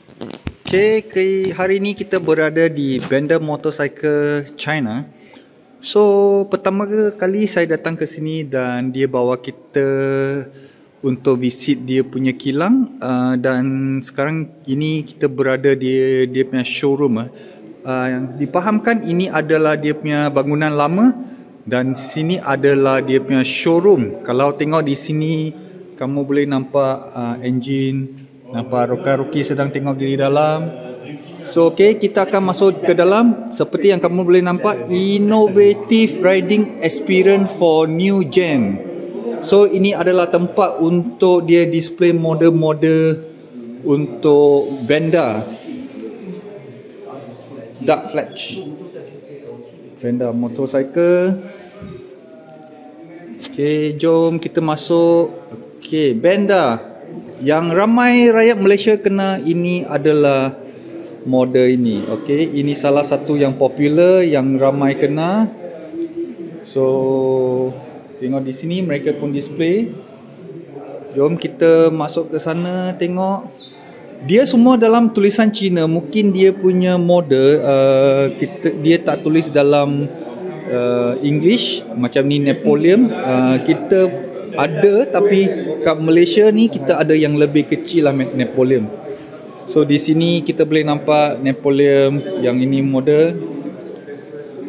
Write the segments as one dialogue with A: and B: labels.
A: Okay, hari ni kita berada di Benda Motorcycle China. So, pertama kali saya datang ke sini dan dia bawa kita untuk visit dia punya kilang, dan sekarang ini kita berada di dia punya showroom. Dipahamkan ini adalah dia punya bangunan lama dan sini adalah dia punya showroom. Kalau tengok di sini kamu boleh nampak engine, nampak roka-roki sedang tengok di dalam. So kita akan masuk ke dalam. Seperti yang kamu boleh nampak, innovative riding experience for new gen. So ini adalah tempat untuk dia display model-model untuk Benda Dark Flash, Benda motorcycle. Jom kita masuk. Benda yang ramai rakyat Malaysia kenal ini adalah model ini. Ini salah satu yang popular, yang ramai kenal. So tengok di sini mereka pun display. Jom kita masuk ke sana tengok. Dia semua dalam tulisan Cina. Mungkin dia punya model dia tak tulis dalam English macam ni Napoleon. Kita ada, tapi kat Malaysia ni kita ada yang lebih kecil lah Napoleon. So di sini kita boleh nampak Napoleon yang ini model.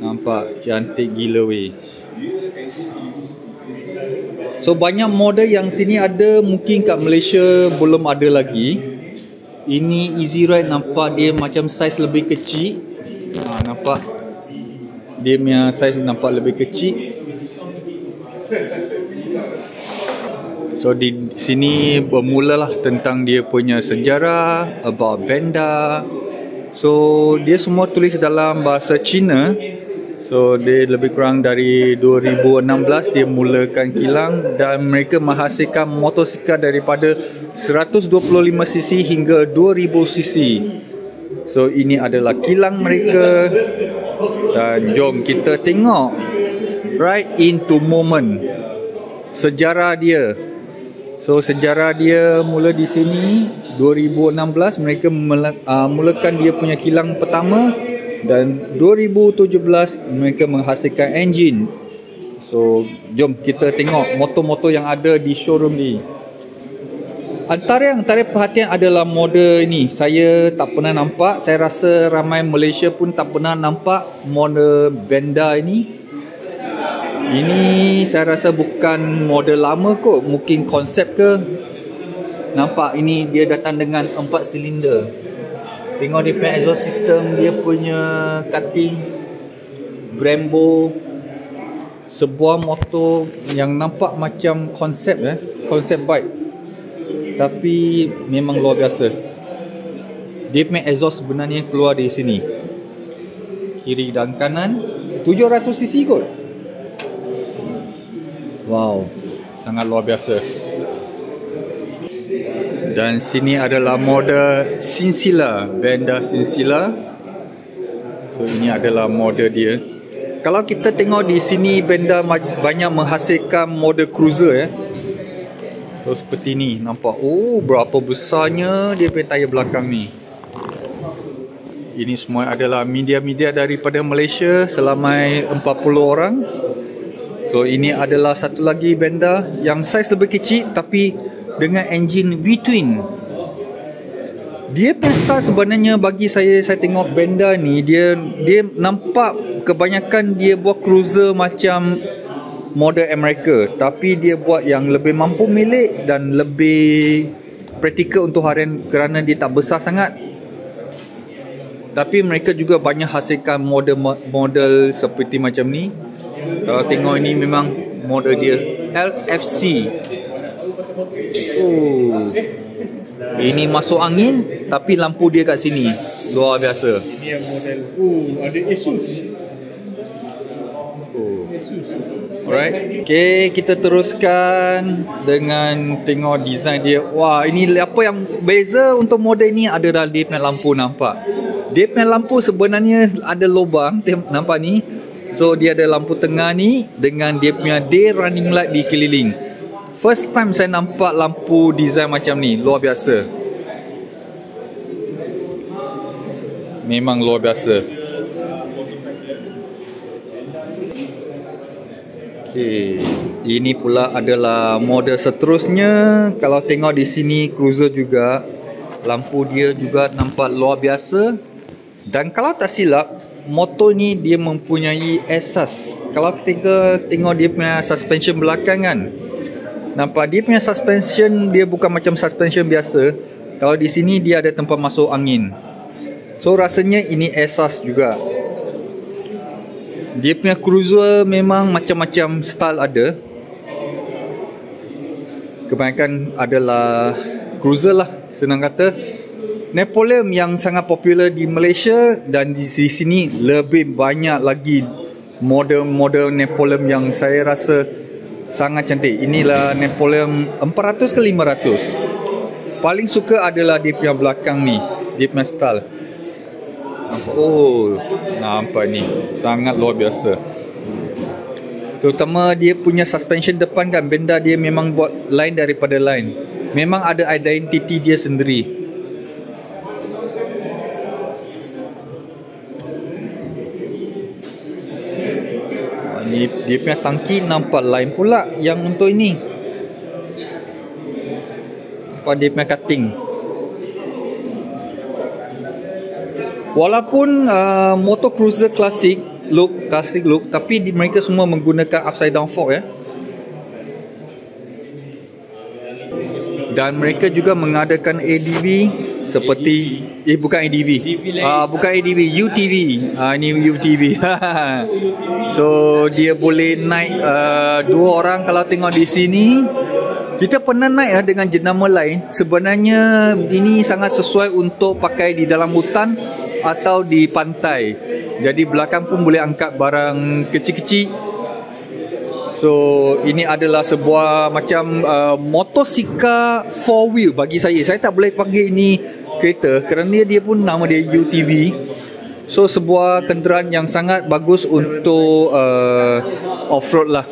A: Nampak cantik gila weh. So banyak model yang sini ada, mungkin kat Malaysia belum ada lagi. Ini Easy Ride, nampak dia macam saiz lebih kecil. Nampak dia punya saiz nampak lebih kecil. So di sini bermulalah tentang dia punya sejarah, about Benda. So dia semua tulis dalam bahasa Cina. So dia lebih kurang dari 2016 dia mulakan kilang dan mereka menghasilkan motosikal daripada 125cc hingga 2000cc. So ini adalah kilang mereka. Dan jom kita tengok right into moment sejarah dia. So sejarah dia mula di sini 2016 mereka mulakan dia punya kilang pertama, dan 2017 mereka menghasilkan enjin. So jom kita tengok motor-motor yang ada di showroom ni. Antara yang tarik perhatian adalah model ini. Saya tak pernah nampak. Saya rasa ramai Malaysia pun tak pernah nampak model Benda ini. Ini saya rasa bukan model lama kot, mungkin konsep ke. Nampak ini dia datang dengan 4 silinder. Tengok dia punya exhaust system, dia punya cutting, Brembo. Sebuah motor yang nampak macam konsep konsep bike, tapi memang luar biasa. Dia punya exhaust sebenarnya keluar dari sini, kiri dan kanan. 700cc kot. Wow, sangat luar biasa. Dan sini adalah model Sinsila, Benda Sinsila. So ini adalah model dia. Kalau kita tengok di sini, Benda banyak menghasilkan model cruiser So seperti ni, nampak. Oh, berapa besarnya dia punya tayar belakang ni. Ini semua adalah media-media daripada Malaysia, selamai 40 orang. So ini adalah satu lagi Benda yang saiz lebih kecil tapi dengan enjin V-twin. Dia pesta sebenarnya bagi saya tengok Benda ni, dia nampak kebanyakan dia buat cruiser macam model Amerika, tapi dia buat yang lebih mampu milik dan lebih praktikal untuk harian kerana dia tak besar sangat. Tapi mereka juga banyak hasilkan model seperti macam ni. Kalau tengok ini memang model dia LFC. Ini masuk angin tapi lampu dia kat sini. Luar biasa.
B: Ini yang model ada Asus.
A: Alright. Kita teruskan dengan tengok design dia. Wah, ini apa yang beza untuk model ni adalah dia punya lampu. Nampak? Dia punya lampu sebenarnya ada lubang. Nampak ni? So dia ada lampu tengah ni dengan dia punya day running light di keliling. First time saya nampak lampu design macam ni. Luar biasa. Memang luar biasa. Okay. Ini pula adalah model seterusnya. Kalau tengok di sini cruiser juga, lampu dia juga nampak luar biasa. Dan kalau tak silap, motor ni dia mempunyai asas. Kalau kita tengok dia punya suspension belakang kan, nampak dia punya suspension dia bukan macam suspension biasa. Kalau di sini dia ada tempat masuk angin. So rasanya ini asas juga. Dia punya cruiser memang macam-macam style ada. Kebanyakan adalah cruiser lah, senang kata. Napoleon yang sangat popular di Malaysia, dan di sini lebih banyak lagi model-model Napoleon yang saya rasa sangat cantik. Inilah Napoleon 400 ke 500. Paling suka adalah dia punya belakang ni, dia punya style. Oh, nampak ni sangat luar biasa. Terutama dia punya suspension depan kan, benda dia memang buat lain daripada lain. Memang ada identiti dia sendiri. Ni dia punya tangki nampak lain pula yang untuk ini. Apa dia punya cutting. Walaupun motor cruiser classic look, tapi mereka semua menggunakan upside down fork ya. Dan mereka juga mengadakan ADV seperti bukan ADV. Bukan ADV, UTV. Ini UTV. So dia boleh naik dua orang. Kalau tengok di sini, kita pernah naik dengan jenama lain. Sebenarnya ini sangat sesuai untuk pakai di dalam hutan atau di pantai. Jadi belakang pun boleh angkat barang kecil-kecil. So ini adalah sebuah macam motosikal 4-wheel bagi saya. Saya tak boleh panggil ini kereta kerana dia pun nama dia UTV. So sebuah kenderaan yang sangat bagus untuk off-road lah.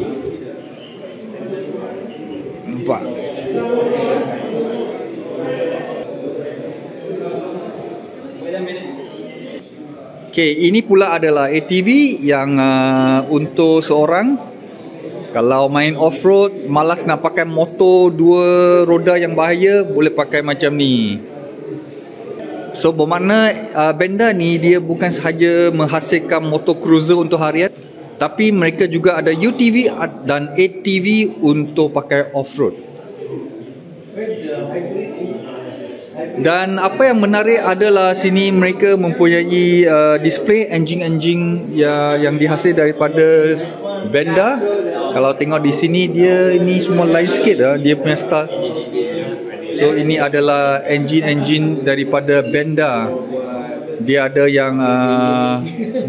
A: Nampak? Okay, ini pula adalah ATV yang untuk seorang. Kalau main off-road, malas nak pakai motor dua roda yang bahaya, boleh pakai macam ni. So bermakna benda ni dia bukan sahaja menghasilkan motor cruiser untuk harian, tapi mereka juga ada UTV dan ATV untuk pakai off-road. Dan apa yang menarik adalah sini mereka mempunyai display engine yang dihasil daripada Benda. Kalau tengok di sini dia ini semua lain sikit lah, dia punya style. So ini adalah engine daripada Benda. Dia ada yang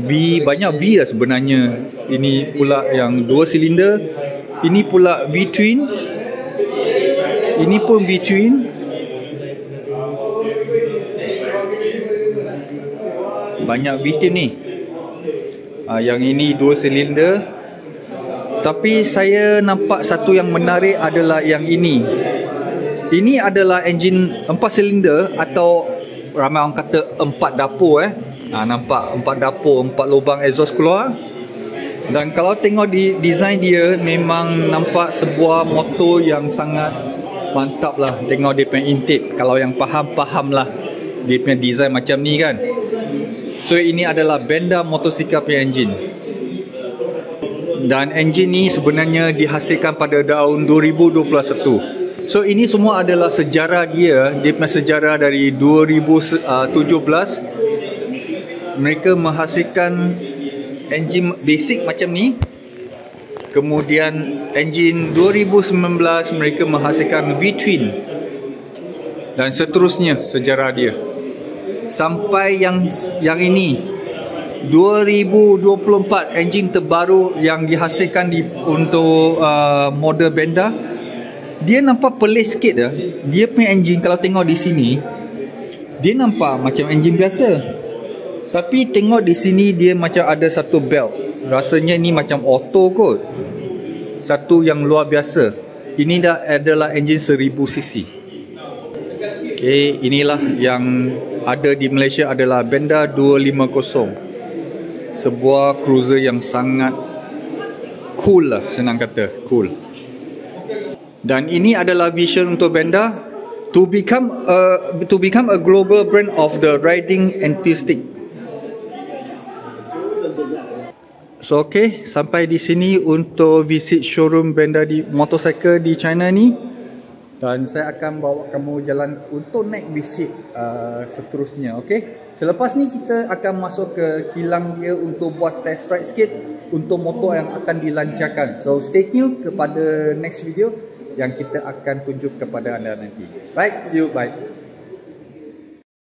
A: V, banyak V lah sebenarnya. Ini pula yang 2 silinder. Ini pula V-twin. Ini pun V-twin. Banyak V-twin ni. Yang ini 2 silinder. Tapi saya nampak satu yang menarik adalah yang ini. Ini adalah enjin 4 silinder atau ramai orang kata 4 dapur nampak 4 dapur, 4 lubang exhaust keluar. Dan kalau tengok di design dia, memang nampak sebuah motor yang sangat mantap lah. Tengok dia punya intake. Kalau yang faham lah dia punya design macam ni kan. So ini adalah Benda motosikal punya enjin. Dan enjin ni sebenarnya dihasilkan pada tahun 2021. So ini semua adalah sejarah dia punya sejarah dari 2017. Mereka menghasilkan enjin basic macam ni. Kemudian enjin 2019 mereka menghasilkan V-twin. Dan seterusnya sejarah dia. Sampai yang ini 2024 enjin terbaru yang dihasilkan untuk model Benda. Dia nampak pelik sikit dah. Dia punya enjin kalau tengok di sini, dia nampak macam enjin biasa. Tapi tengok di sini dia macam ada satu belt. Rasanya ni macam auto kot. Satu yang luar biasa. Ini adalah enjin 1000cc. Okay, inilah yang ada di Malaysia adalah Benda 250. Sebuah cruiser yang sangat cool lah, senang kata, cool. Dan ini adalah vision untuk Benda to become a global brand of the riding enthusiast. So okay, sampai di sini untuk visit showroom Benda di motorcycle di China ni. Dan saya akan bawa kamu jalan untuk naik visit seterusnya, okay? Selepas ni kita akan masuk ke kilang dia untuk buat test ride sikit untuk motor yang akan dilancarkan. So stay tune kepada next video yang kita akan tunjuk kepada anda nanti. Right, see you, bye.